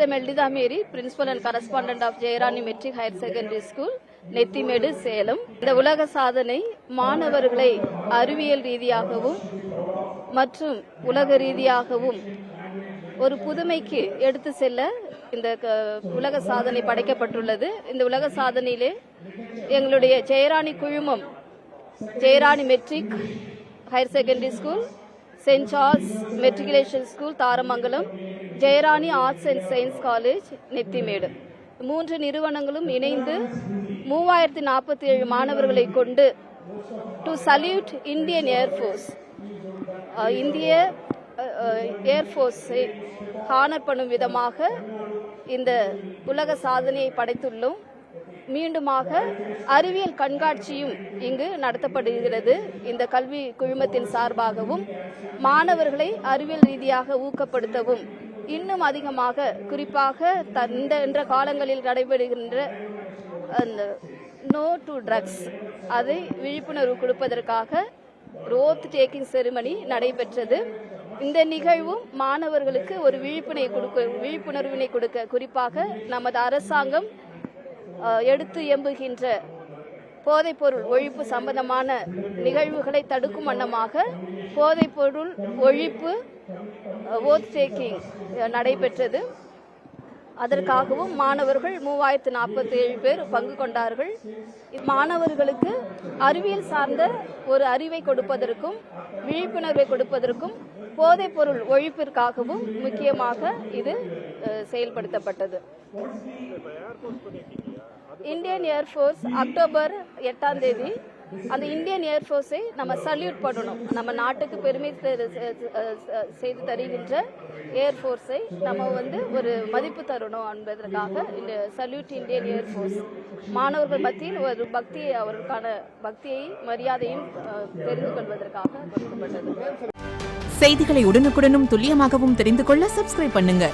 Sister Meldida Mary, Principal and Correspondent of Jayarani Metric Higher Secondary School, Nethimedu Salem. இந்த உலக சாதனை மாணவர்களை அறிவியல் ரீதியாகவும் மற்றும் உலக ரீதியாகவும் ஒரு புதுமைக்கு எடுத்து செல்ல இந்த உலக சாதனை படைக்கப்பட்டுள்ளது. இந்த உலக சாதனையிலே எங்களுடைய ஜெயராணி குழுமம், Jayarani matric higher secondary school, saint Charles matriculation school Tharamangalam, Jayarani arts and science college Nethimedu, 3 நிறுவனங்களும் இணைந்து 3047 மாணவர்களை கொண்டு டு சல்யூட் இந்தியன் ஏர்ஃபோர்ஸ், இந்திய ஏர்ஃபோர்ஸை ஹானர் பண்ணும் விதமாக இந்த உலக சாதனையை படைத்துள்ளோம். மீண்டுமாக அறிவியல் கண்காட்சியும் இங்கு நடத்தப்படுகிறது. இந்த கல்வி குழுமத்தின் சார்பாகவும் மாணவர்களை அறிவியல் ரீதியாக ஊக்கப்படுத்தவும் இன்னும் அதிகமாக, குறிப்பாக என்ற காலங்களில் நடைபெறுகின்ற அந்த நோ டு ட்ரக்ஸ் அதை விழிப்புணர்வு கொடுப்பதற்காக ரோத் டேக்கிங் செரிமனி நடைபெற்றது. இந்த நிகழ்வும் மாணவர்களுக்கு ஒரு விழிப்புணர்வினை கொடுக்க, குறிப்பாக நமது அரசாங்கம் எடுத்து எம்புகின்ற போதைப்பொருள் ஒழிப்பு சம்பந்தமான நிகழ்வுகளை தடுக்கும் வண்ணமாக போதைப்பொருள் ஒழிப்பு ஓத் டேக்கிங் நடைபெற்றது. அதற்காகவும் மாணவர்கள் 3047 பேர் பங்கு கொண்டார்கள். மாணவர்களுக்கு அறிவியல் சார்ந்த ஒரு அறிவை கொடுப்பதற்கும் விழிப்புணர்வை கொடுப்பதற்கும் போதைப்பொருள் ஒழிப்பிற்காகவும் முக்கியமாக இது செயல்படுத்தப்பட்டது. இந்தியன் ஏர்ஃபோர்ஸ் அக்டோபர் 8ஆம் தேதி அந்த இந்தியன் ஏர்ஃபோர்ஸை நம்ம சல்யூட் பண்ணணும். நம்ம நாட்டுக்கு பெருமை செய்து தருகின்ற ஏர்ஃபோர்ஸை நம்ம ஒரு மதிப்பு தரணும் என்பதற்காக இந்த சல்யூட் இந்தியன் ஏர்ஃபோர்ஸ் மாணவர்கள் மத்தியில் ஒரு பக்தியை, அவர்களுக்கான பக்தியை மரியாதையும் தெரிந்து கொள்வதற்காக கொடுக்கப்பட்டது. செய்திகளை உடனுக்குடனும் துல்லியமாகவும் தெரிந்து கொள்ள சப்ஸ்கிரைப் பண்ணுங்க.